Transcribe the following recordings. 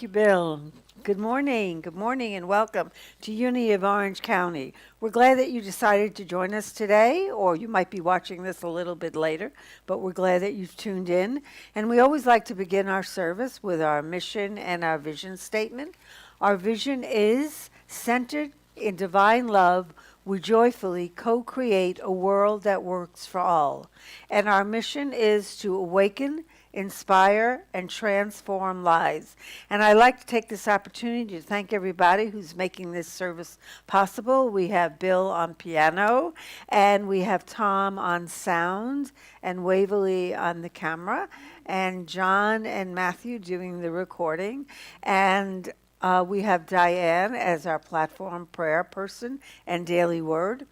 you, Bill. Good morning, and welcome to Unity of Orange County. We're glad that you decided to join us today, or you might be watching this a little bit later, but we're glad that you've tuned in. And we always like to begin our service with our mission and our vision statement. Our vision is centered in divine love. We joyfully co-create a world that works for all. And our mission is to awaken, inspire, and transform lives. And I'd like to take this opportunity to thank everybody who's making this service possible. We have Bill on piano, and we have Tom on sound, and Waverly on the camera, and John and Matthew doing the recording. And we have Diane as our platform prayer person and daily word.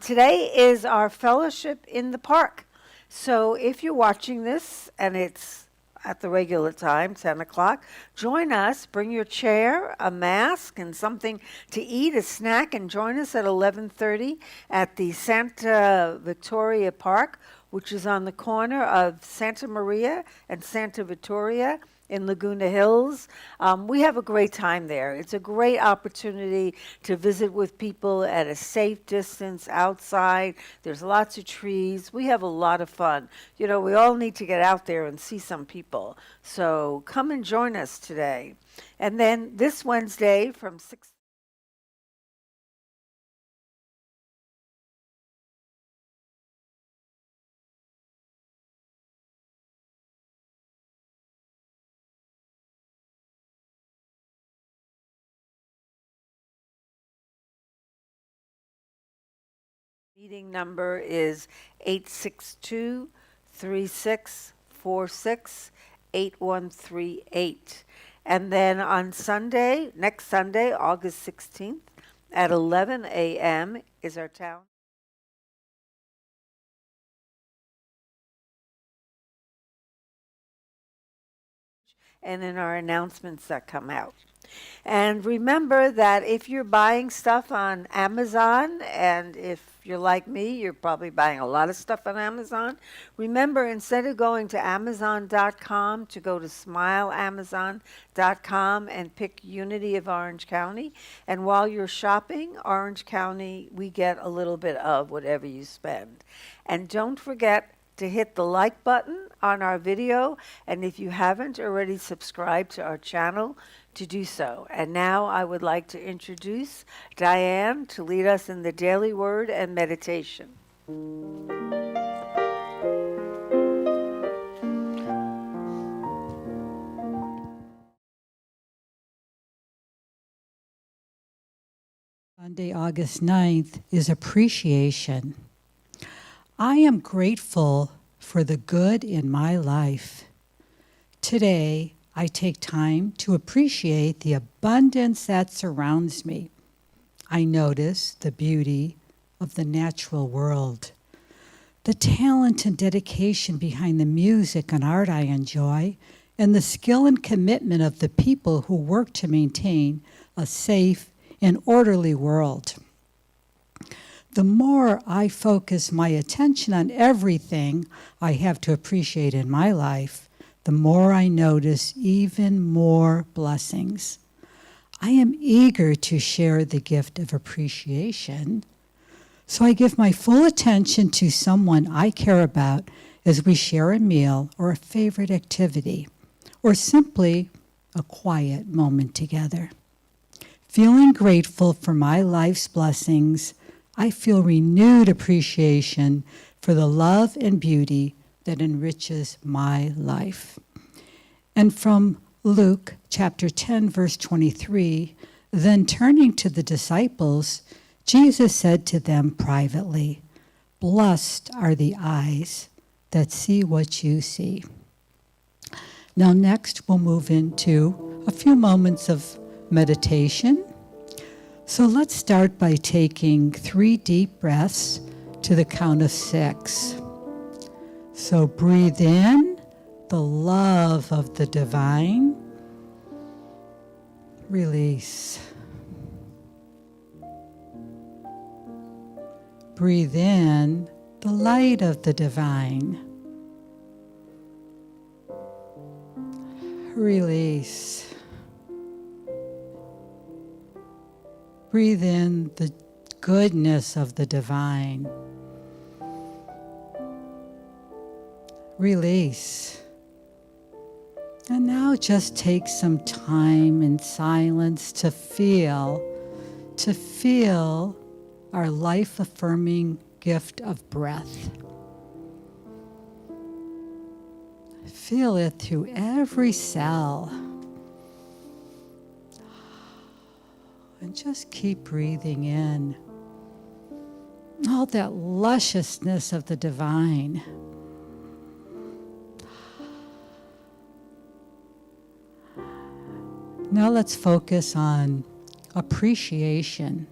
Today is our fellowship in the park. So if you're watching this and it's at the regular time, 10 o'clock, join us. Bring your chair, a mask, and something to eat, a snack, and join us at 11:30 at the Santa Victoria Park, which is on the corner of Santa Maria and Santa Victoria in Laguna Hills. We have a great time there. It's a great opportunity to visit with people at a safe distance outside. There's lots of trees. We have a lot of fun. You know, we all need to get out there and see some people. So come and join us today. And then this Wednesday from 6 meeting number is 862-3646-8138. And then on Sunday, next Sunday, August 16th at 11 a.m. is our town. And in our announcements that come out. And remember that if you're buying stuff on Amazon, and if you're like me, you're probably buying a lot of stuff on Amazon, remember instead of going to Amazon.com to go to SmileAmazon.com and pick Unity of Orange County. And while you're shopping, Orange County, we get a little bit of whatever you spend. And don't forget to hit the like button on our video, and if you haven't already subscribed to our channel, to do so. And now I would like to introduce Diane to lead us in the daily word and meditation. Sunday, August 9th is appreciation. I am grateful for the good in my life. Today, I take time to appreciate the abundance that surrounds me. I notice the beauty of the natural world, the talent and dedication behind the music and art I enjoy, and the skill and commitment of the people who work to maintain a safe and orderly world. The more I focus my attention on everything I have to appreciate in my life, the more I notice even more blessings. I am eager to share the gift of appreciation, so I give my full attention to someone I care about as we share a meal or a favorite activity, or simply a quiet moment together. Feeling grateful for my life's blessings, I feel renewed appreciation for the love and beauty that enriches my life. And from Luke chapter 10, verse 23, then turning to the disciples, Jesus said to them privately, "Blessed are the eyes that see what you see." Now next we'll move into a few moments of meditation. So let's start by taking 3 deep breaths to the count of 6. So breathe in the love of the divine. Release. Breathe in the light of the divine. Release. Breathe in the goodness of the divine. Release. And now just take some time in silence to feel our life-affirming gift of breath. Feel it through every cell. And just keep breathing in all that lusciousness of the divine. Now let's focus on appreciation.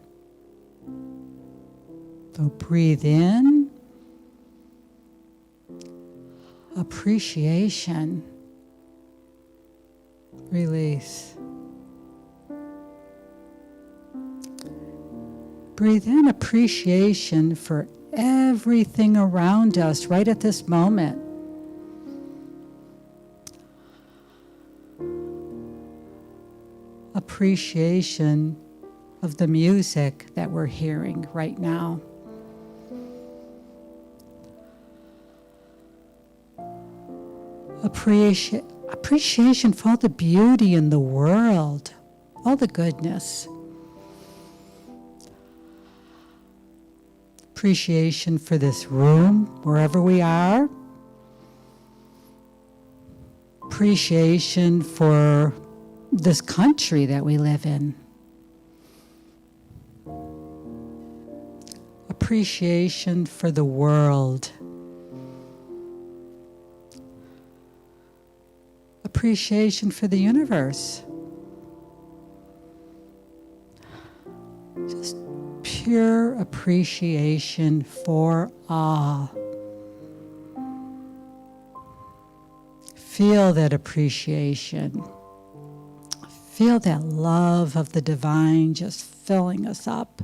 So breathe in, appreciation, release. Breathe in appreciation for everything around us right at this moment. Appreciation of the music that we're hearing right now. Appreciation for all the beauty in the world, all the goodness. Appreciation for this room, wherever we are. Appreciation for this country that we live in. Appreciation for the world. Appreciation for the universe. Just pure appreciation for all. Feel that appreciation. Feel that love of the divine just filling us up.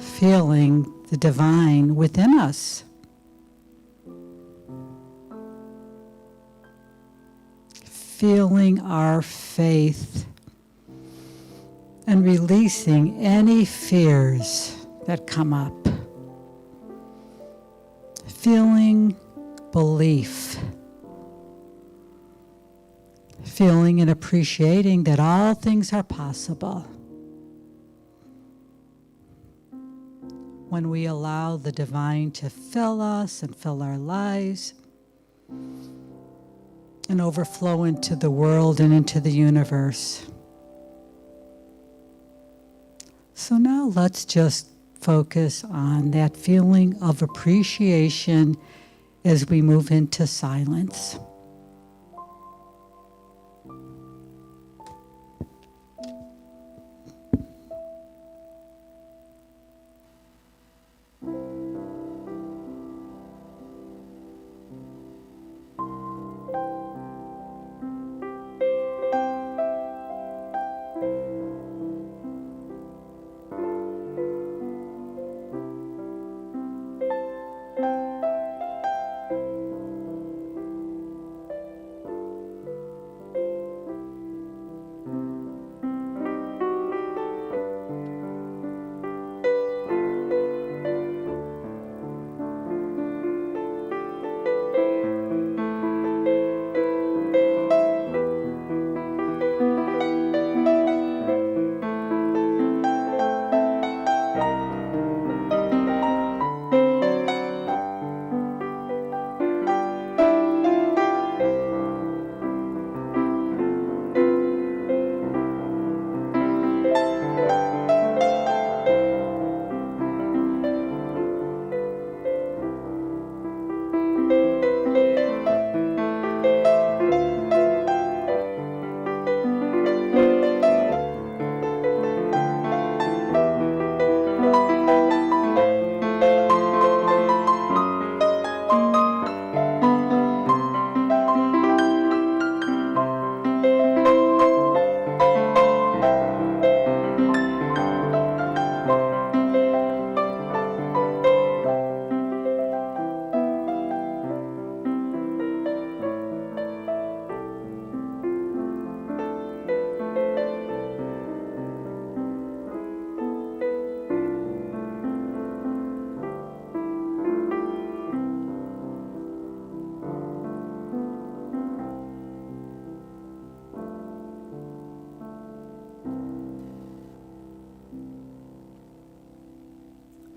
Feeling the divine within us. Feeling our faith and releasing any fears that come up. Feeling belief. Feeling and appreciating that all things are possible. When we allow the divine to fill us and fill our lives and overflow into the world and into the universe. So now let's just focus on that feeling of appreciation as we move into silence.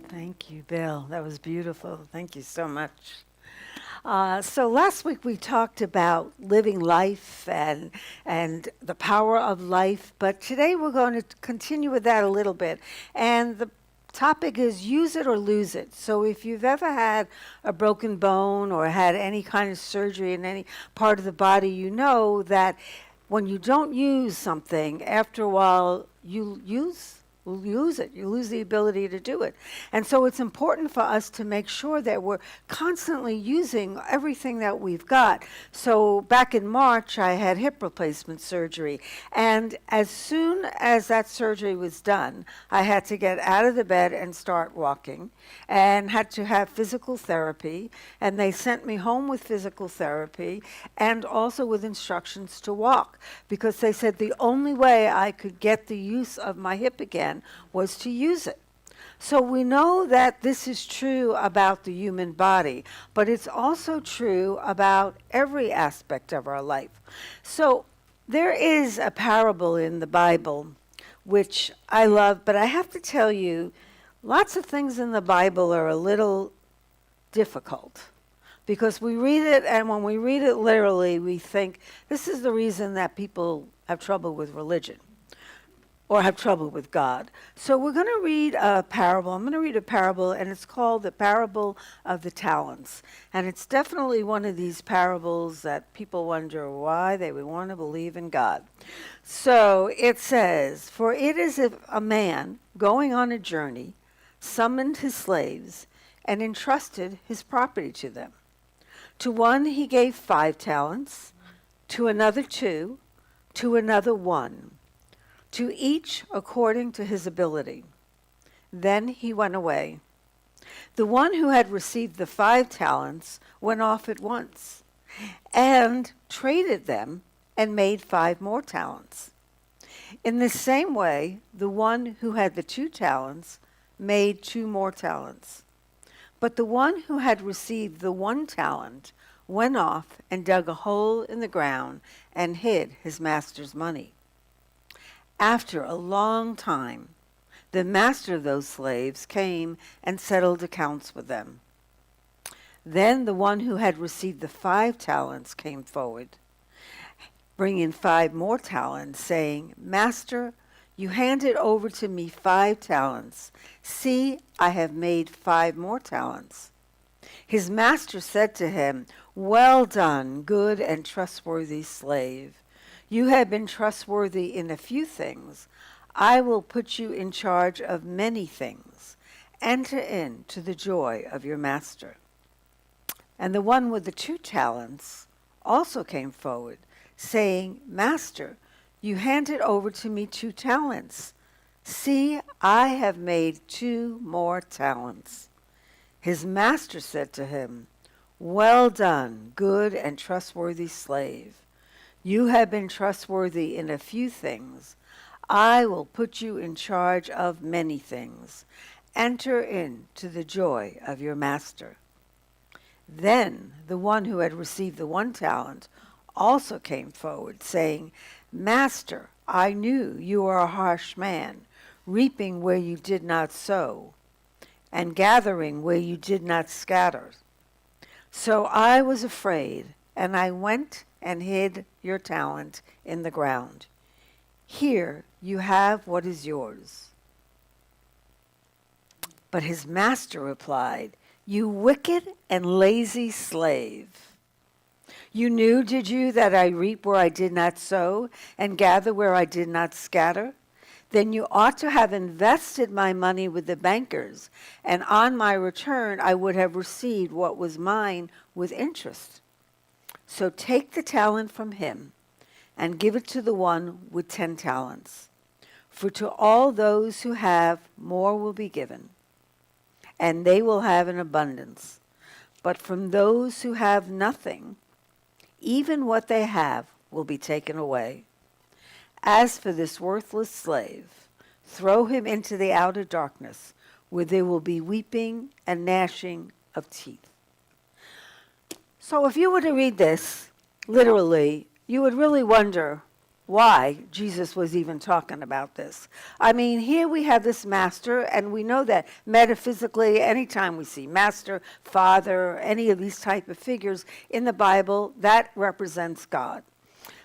Thank you, Bill. That was beautiful. Thank you so much. So last week we talked about living life and the power of life, but today we're going to continue with that a little bit. And the topic is use it or lose it. So if you've ever had a broken bone or had any kind of surgery in any part of the body, you know that when you don't use something, after a while you lose it. You lose the ability to do it. And so it's important for us to make sure that we're constantly using everything that we've got. So back in March, I had hip replacement surgery. And as soon as that surgery was done, I had to get out of the bed and start walking and had to have physical therapy. And they sent me home with physical therapy and also with instructions to walk, because they said the only way I could get the use of my hip again was to use it. So we know that this is true about the human body, but it's also true about every aspect of our life. So there is a parable in the Bible which I love, but I have to tell you, lots of things in the Bible are a little difficult because we read it, and when we read it literally, we think this is the reason that people have trouble with religion or have trouble with God. So we're going to read a parable. I'm going to read a parable, and it's called the parable of the talents. And it's definitely one of these parables that people wonder why they would want to believe in God. So it says, "For it is if a man going on a journey summoned his slaves and entrusted his property to them. To one he gave 5 talents, to another 2, to another 1, to each according to his ability. Then he went away. The one who had received the 5 talents went off at once and traded them and made 5 more talents. In the same way, the one who had the 2 talents made 2 more talents. But the one who had received the 1 talent went off and dug a hole in the ground and hid his master's money. After a long time, the master of those slaves came and settled accounts with them. Then the one who had received the 5 talents came forward, bringing 5 more talents, saying, 'Master, you handed over to me 5 talents. See, I have made 5 more talents.' His master said to him, 'Well done, good and trustworthy slave. You have been trustworthy in a few things. I will put you in charge of many things. Enter into the joy of your master.' And the one with the 2 talents also came forward, saying, 'Master, you handed over to me 2 talents. See, I have made 2 more talents.' His master said to him, 'Well done, good and trustworthy slave. You have been trustworthy in a few things. I will put you in charge of many things. Enter into the joy of your master.' Then the one who had received the 1 talent also came forward, saying, 'Master, I knew you are a harsh man, reaping where you did not sow, and gathering where you did not scatter. So I was afraid, and I went and hid your talent in the ground. Here you have what is yours.' But his master replied, 'You wicked and lazy slave. You knew, did you, that I reap where I did not sow and gather where I did not scatter? Then you ought to have invested my money with the bankers, and on my return I would have received what was mine with interest. So take the talent from him and give it to the one with 10 talents. For to all those who have, more will be given, and they will have an abundance. But from those who have nothing, even what they have will be taken away. As for this worthless slave, throw him into the outer darkness, where there will be weeping and gnashing of teeth.'" So if you were to read this literally, you would really wonder, why Jesus was even talking about this. I mean, here we have this master, and we know that metaphysically, anytime we see master, father, any of these type of figures in the Bible, that represents God.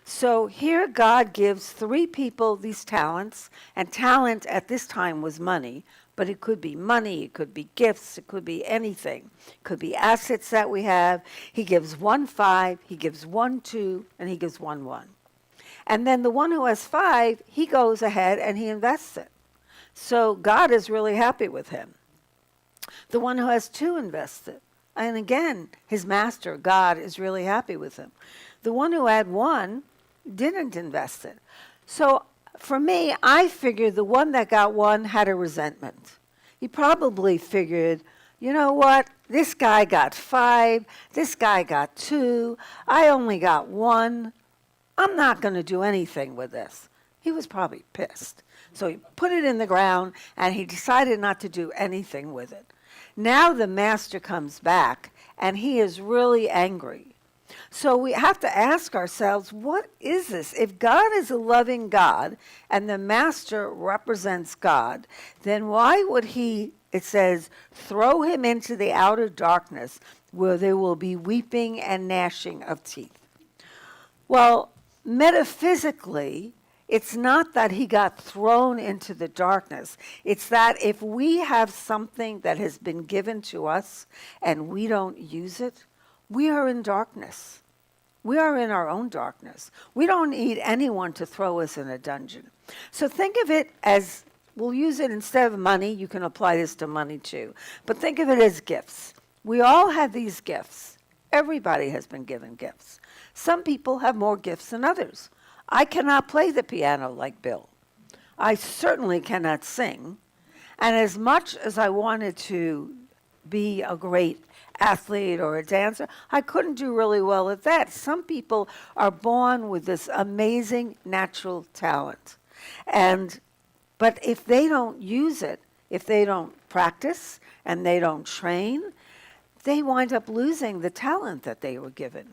So here God gives three people these talents, and talent at this time was money, but it could be money, it could be gifts, it could be anything. It could be assets that we have. He gives one 5, he gives one 2, and he gives one 1. And then the one who has 5, he goes ahead and he invests it. So God is really happy with him. The one who has 2 invests it. And again, his master, God, is really happy with him. The one who had 1 didn't invest it. So for me, I figured the one that got 1 had a resentment. He probably figured, you know what, this guy got 5, this guy got 2, I only got 1. I'm not going to do anything with this. He was probably pissed. So he put it in the ground and he decided not to do anything with it. Now the master comes back and he is really angry. So we have to ask ourselves, what is this? If God is a loving God and the master represents God, then why would he, it says, throw him into the outer darkness where there will be weeping and gnashing of teeth? Well, metaphysically, it's not that he got thrown into the darkness. It's that if we have something that has been given to us and we don't use it, we are in darkness. We are in our own darkness. We don't need anyone to throw us in a dungeon. So think of it as, we'll use it instead of money. You can apply this to money too. But think of it as gifts. We all have these gifts. Everybody has been given gifts. Some people have more gifts than others. I cannot play the piano like Bill. I certainly cannot sing. And as much as I wanted to be a great athlete or a dancer, I couldn't do really well at that. Some people are born with this amazing natural talent. But if they don't use it, if they don't practice and they don't train, they wind up losing the talent that they were given.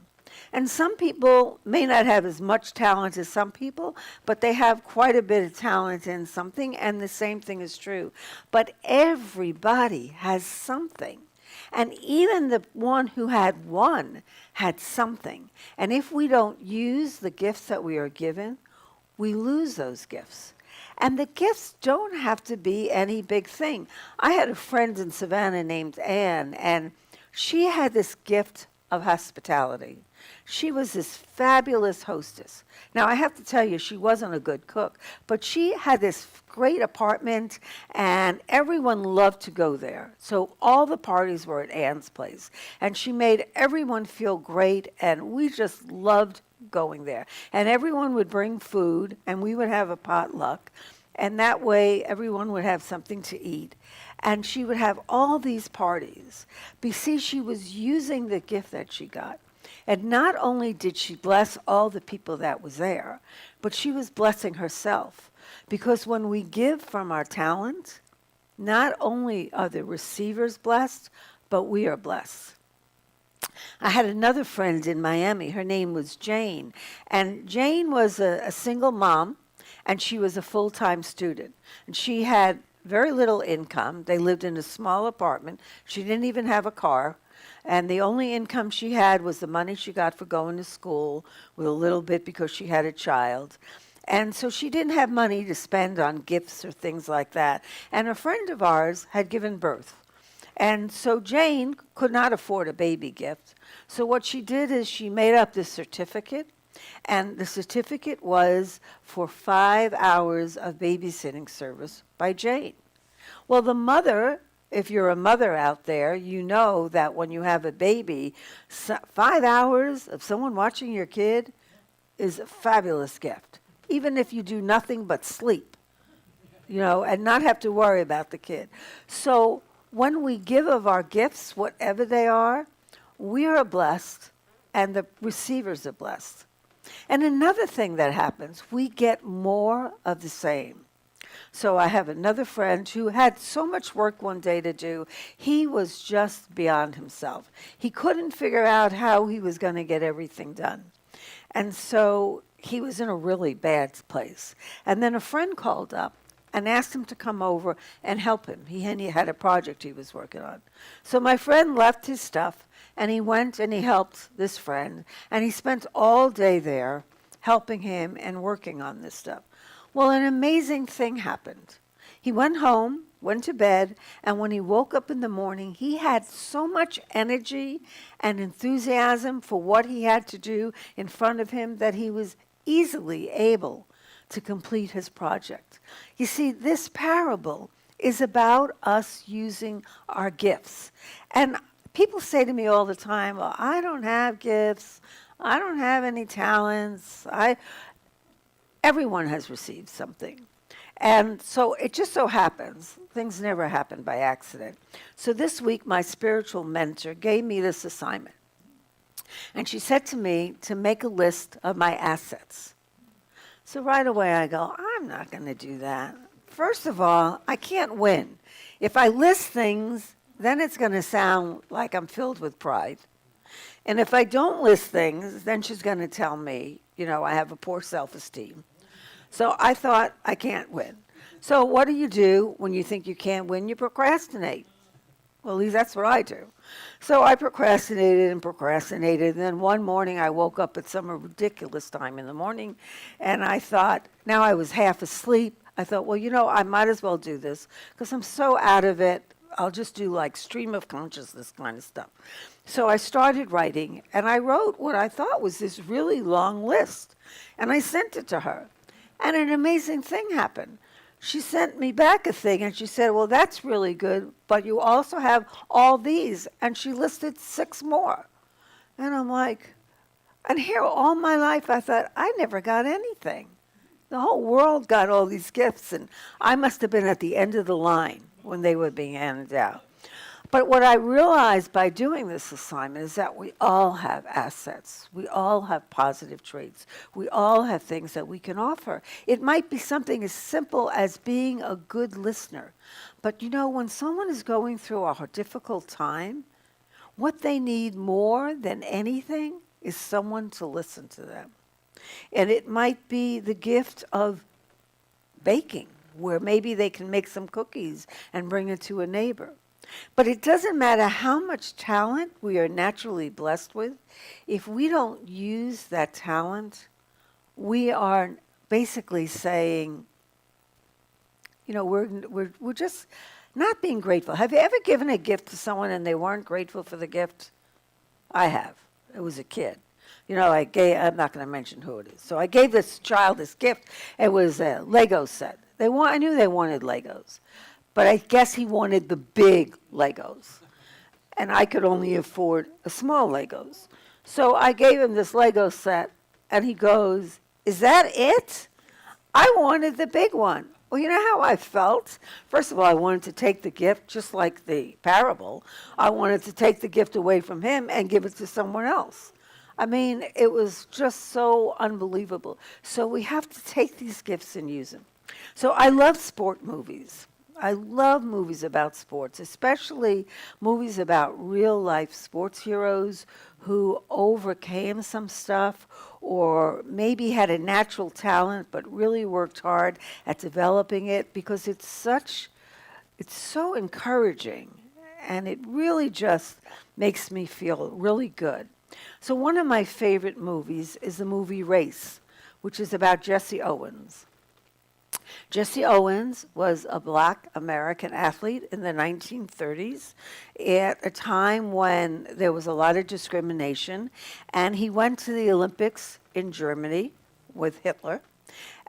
And some people may not have as much talent as some people, but they have quite a bit of talent in something, and the same thing is true. But everybody has something. And even the one who had 1 had something. And if we don't use the gifts that we are given, we lose those gifts. And the gifts don't have to be any big thing. I had a friend in Savannah named Anne, and she had this gift of hospitality. She was this fabulous hostess. Now, I have to tell you, she wasn't a good cook, but she had this great apartment, and everyone loved to go there. So all the parties were at Anne's place, and she made everyone feel great, and we just loved going there. And everyone would bring food, and we would have a potluck, and that way everyone would have something to eat. And she would have all these parties. But see, she was using the gift that she got. And not only did she bless all the people that was there, but she was blessing herself. Because when we give from our talent, not only are the receivers blessed, but we are blessed. I had another friend in Miami. Her name was Jane. And Jane was a single mom, and she was a full-time student. And she had very little income. They lived in a small apartment. She didn't even have a car. And the only income she had was the money she got for going to school, with a little bit because she had a child. And so she didn't have money to spend on gifts or things like that. And a friend of ours had given birth. And so Jane could not afford a baby gift. So what she did is she made up this certificate. And the certificate was for 5 hours of babysitting service by Jane. Well, the mother, if you're a mother out there, you know that when you have a baby, 5 hours of someone watching your kid is a fabulous gift. Even if you do nothing but sleep, and not have to worry about the kid. So when we give of our gifts, whatever they are, we are blessed and the receivers are blessed. And another thing that happens, we get more of the same. So I have another friend who had so much work one day to do, he was just beyond himself. He couldn't figure out how he was going to get everything done. And so he was in a really bad place. And then a friend called up and asked him to come over and help him. He had a project he was working on. So my friend left his stuff and he went and he helped this friend. And he spent all day there helping him and working on this stuff. Well, an amazing thing happened. He went home, went to bed, and when he woke up in the morning, he had so much energy and enthusiasm for what he had to do in front of him that he was easily able to complete his project. You see, this parable is about us using our gifts. And people say to me all the time, well, I don't have gifts. I don't have any talents. Everyone has received something. And so it just so happens, things never happen by accident. So this week, my spiritual mentor gave me this assignment. And she said to me to make a list of my assets. So right away I go, I'm not going to do that. First of all, I can't win. If I list things, then it's going to sound like I'm filled with pride. And if I don't list things, then she's going to tell me, I have a poor self-esteem. So I thought, I can't win. So what do when you think you can't win? You procrastinate. Well, at least that's what I do. So I procrastinated. And then one morning I woke up at some ridiculous time in the morning, and I thought, now I was half asleep. I thought, well, I might as well do this because I'm so out of it. I'll just do like stream of consciousness kind of stuff. So I started writing, and I wrote what I thought was this really long list, and I sent it to her. And an amazing thing happened. She sent me back a thing, and she said, well, that's really good, but you also have all these. And she listed 6 more. And I'm like, and here all my life I thought, I never got anything. The whole world got all these gifts, and I must have been at the end of the line when they were being handed out. But what I realized by doing this assignment is that we all have assets. We all have positive traits. We all have things that we can offer. It might be something as simple as being a good listener. But when someone is going through a difficult time, what they need more than anything is someone to listen to them. And it might be the gift of baking, where maybe they can make some cookies and bring it to a neighbor. But it doesn't matter how much talent we are naturally blessed with. If we don't use that talent, we are basically saying, we're just not being grateful. Have you ever given a gift to someone and they weren't grateful for the gift? I have. It was a kid. I'm not going to mention who it is. So I gave this child this gift. It was a Lego set. I knew they wanted Legos. But I guess he wanted the big Legos. And I could only afford a small Legos. So I gave him this Lego set, and he goes, is that it? I wanted the big one. Well, you know how I felt? First of all, I wanted to take the gift, just like the parable. I wanted to take the gift away from him and give it to someone else. I mean, it was just so unbelievable. So we have to take these gifts and use them. So I love sport movies. I love movies about sports, especially movies about real-life sports heroes who overcame some stuff or maybe had a natural talent but really worked hard at developing it, because it's so encouraging, and it really just makes me feel really good. So one of my favorite movies is the movie Race, which is about Jesse Owens. Jesse Owens was a black American athlete in the 1930s at a time when there was a lot of discrimination, and he went to the Olympics in Germany with Hitler,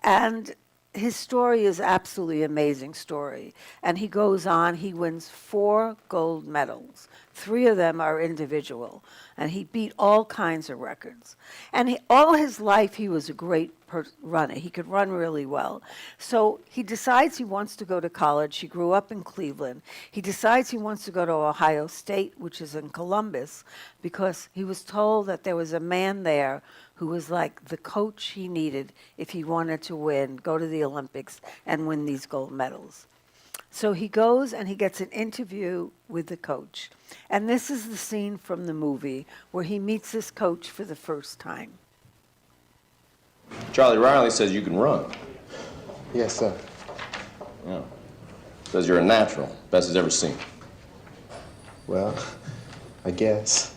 and his story is absolutely amazing story. And he goes on, he wins 4 gold medals. 3 of them are individual, and he beat all kinds of records. And all his life, he was a great runner. He could run really well. So he decides he wants to go to college. He grew up in Cleveland. He decides he wants to go to Ohio State, which is in Columbus, because he was told that there was a man there who was like the coach he needed if he wanted to go to the Olympics and win these gold medals. So he goes and he gets an interview with the coach. And this is the scene from the movie where he meets this coach for the first time. Charlie Riley says you can run. Yes, sir. Yeah. Says you're a natural, best he's ever seen. Well, I guess.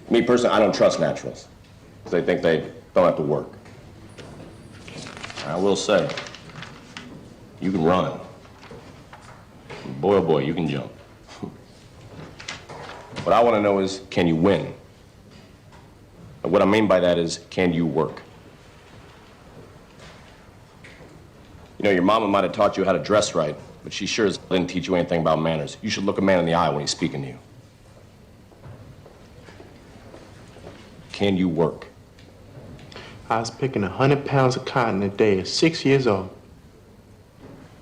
Me personally, I don't trust naturals. They think they don't have to work. I will say, you can run. Boy, oh boy, you can jump. What I want to know is, can you win? And what I mean by that is, can you work? You know, your mama might have taught you how to dress right, but she sure as didn't teach you anything about manners. You should look a man in the eye when he's speaking to you. Can you work? I was picking 100 pounds of cotton a day at 6 years old.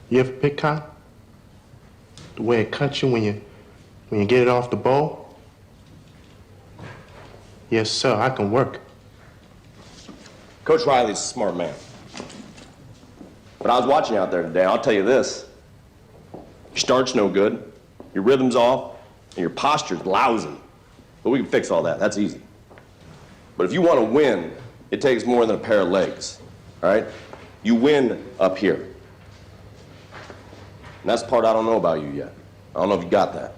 You ever pick cotton? The way it cuts you when you get it off the bowl? Yes, sir, I can work. Coach Riley's a smart man. But I was watching you out there today, I'll tell you this. Your start's no good, your rhythm's off, and your posture's lousy. But we can fix all that, that's easy. But if you want to win, it takes more than a pair of legs, all right? You win up here. And that's the part I don't know about you yet. I don't know if you got that.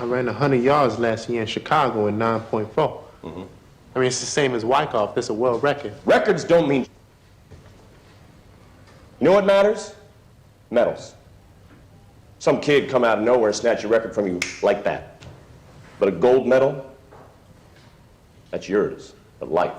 I ran 100 yards last year in Chicago in 9.4. Mm-hmm. I mean, it's the same as Wyckoff. That's a world record. Records don't mean. You know what matters? Medals. Some kid come out of nowhere and snatch your record from you like that. But a gold medal, that's yours, for life.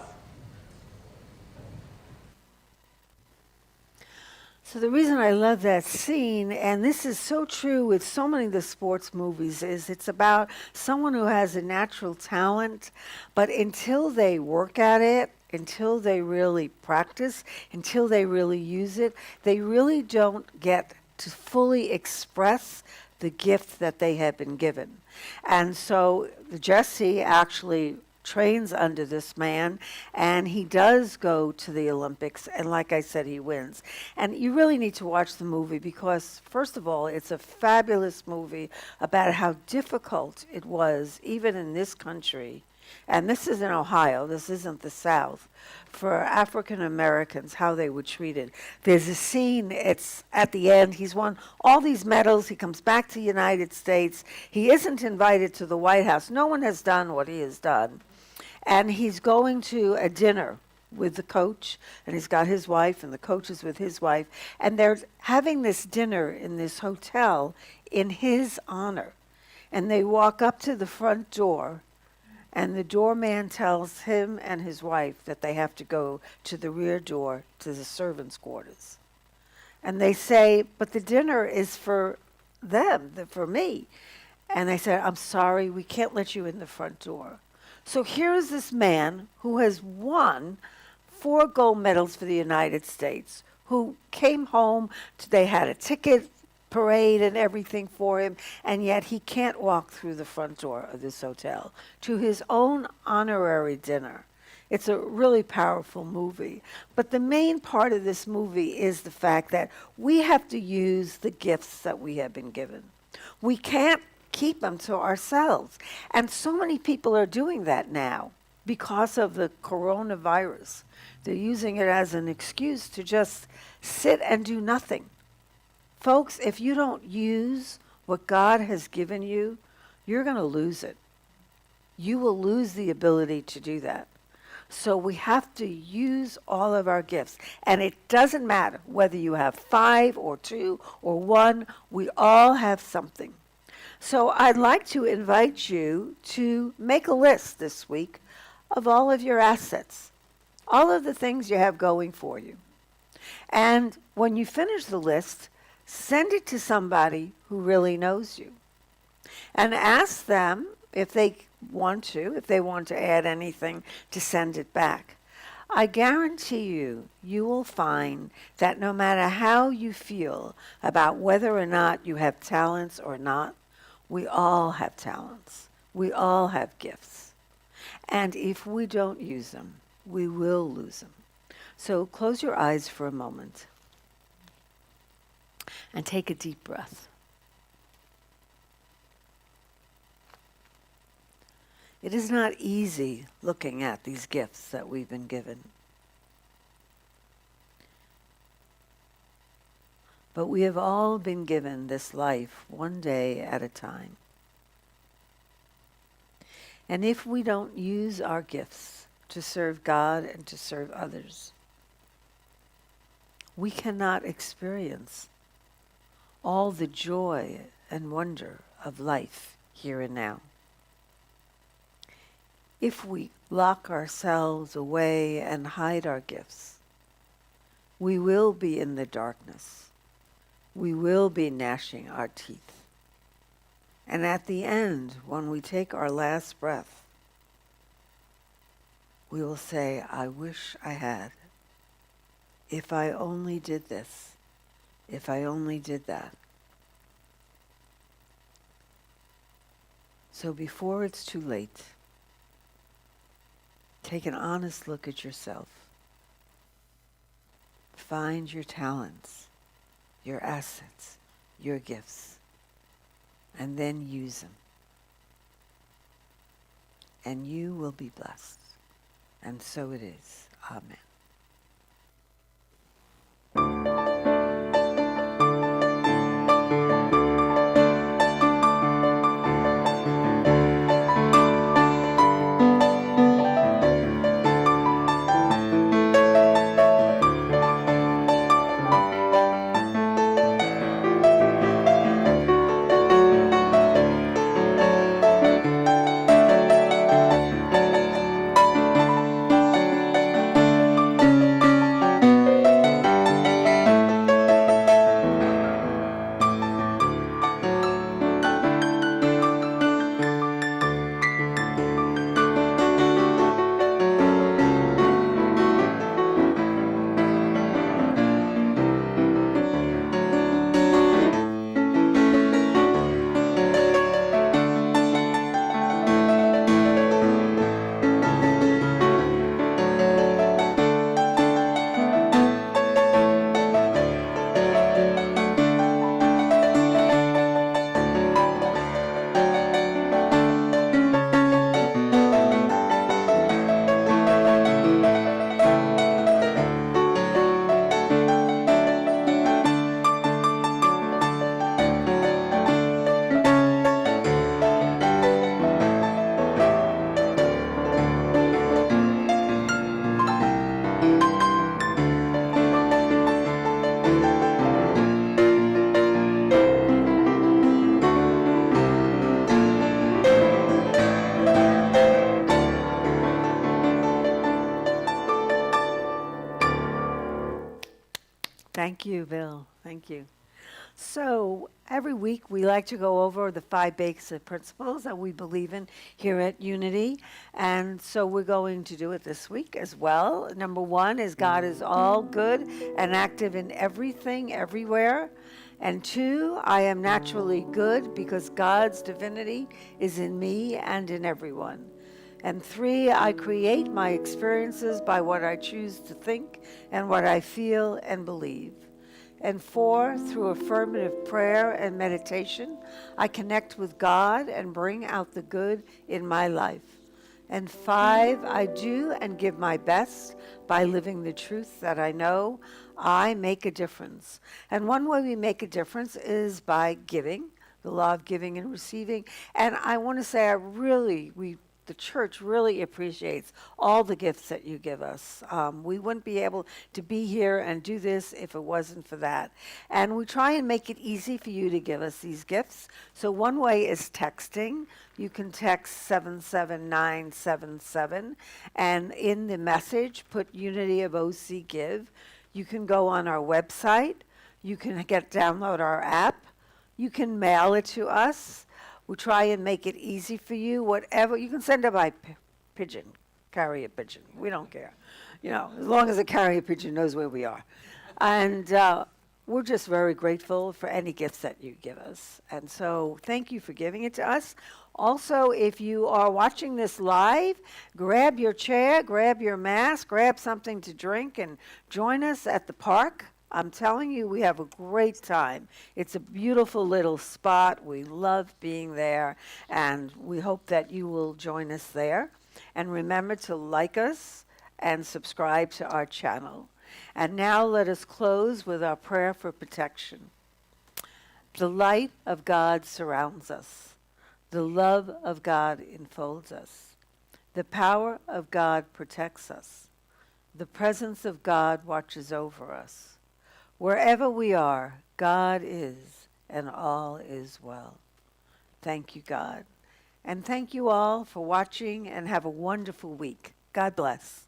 So the reason I love that scene, and this is so true with so many of the sports movies, is it's about someone who has a natural talent, but until they work at it, until they really practice, until they really use it, they really don't get to fully express the gift that they have been given. And so Jesse actually trains under this man, and he does go to the Olympics, and like I said, he wins. And you really need to watch the movie because, first of all, it's a fabulous movie about how difficult it was, even in this country, and this is in Ohio, this isn't the South, for African Americans, how they were treated. There's a scene, it's at the end, he's won all these medals, he comes back to the United States, he isn't invited to the White House, no one has done what he has done. And he's going to a dinner with the coach, and he's got his wife, and the coach is with his wife, and they're having this dinner in this hotel in his honor. And they walk up to the front door, and the doorman tells him and his wife that they have to go to the rear door to the servants' quarters. And they say, but the dinner is for them, for me. And they said, I'm sorry, we can't let you in the front door. So here is this man who has won 4 gold medals for the United States, who came home, they had a ticket parade and everything for him, and yet he can't walk through the front door of this hotel to his own honorary dinner. It's a really powerful movie. But the main part of this movie is the fact that we have to use the gifts that we have been given. We can't keep them to ourselves. And so many people are doing that now because of the coronavirus. They're using it as an excuse to just sit and do nothing. Folks, if you don't use what God has given you, you're going to lose it. You will lose the ability to do that. So we have to use all of our gifts. And it doesn't matter whether you have 5 or 2 or 1, we all have something. So I'd like to invite you to make a list this week of all of your assets, all of the things you have going for you. And when you finish the list, send it to somebody who really knows you. And ask them if they want to add anything, to send it back. I guarantee you, you will find that no matter how you feel about whether or not you have talents or not, we all have talents. We all have gifts. And if we don't use them, we will lose them. So close your eyes for a moment and take a deep breath. It is not easy looking at these gifts that we've been given. But we have all been given this life one day at a time. And if we don't use our gifts to serve God and to serve others, we cannot experience all the joy and wonder of life here and now. If we lock ourselves away and hide our gifts, we will be in the darkness. We will be gnashing our teeth. And at the end, when we take our last breath, we will say, I wish I had. If I only did this. If I only did that. So before it's too late, take an honest look at yourself. Find your talents, your assets, your gifts, and then use them. And you will be blessed. And so it is. Amen. Thank you, Bill. Thank you. So every week we like to go over the 5 basic principles that we believe in here at Unity. And so we're going to do it this week as well. Number 1 is God is all good and active in everything, everywhere. And 2, I am naturally good because God's divinity is in me and in everyone. And 3, I create my experiences by what I choose to think and what I feel and believe. And 4, through affirmative prayer and meditation, I connect with God and bring out the good in my life. And 5, I do and give my best by living the truth that I know I make a difference. And one way we make a difference is by giving, the law of giving and receiving. And I want to say the church really appreciates all the gifts that you give us. We wouldn't be able to be here and do this if it wasn't for that. And we try and make it easy for you to give us these gifts. So one way is texting. You can text 77977, and in the message, put Unity of OC Give. You can go on our website. You can download our app. You can mail it to us. We try and make it easy for you. Whatever you can send it by pigeon, carrier pigeon. We don't care, as long as the carrier pigeon knows where we are. And we're just very grateful for any gifts that you give us. And so, thank you for giving it to us. Also, if you are watching this live, grab your chair, grab your mask, grab something to drink, and join us at the park. I'm telling you, we have a great time. It's a beautiful little spot. We love being there, and we hope that you will join us there. And remember to like us and subscribe to our channel. And now let us close with our prayer for protection. The light of God surrounds us. The love of God enfolds us. The power of God protects us. The presence of God watches over us. Wherever we are, God is, and all is well. Thank you, God. And thank you all for watching, and have a wonderful week. God bless.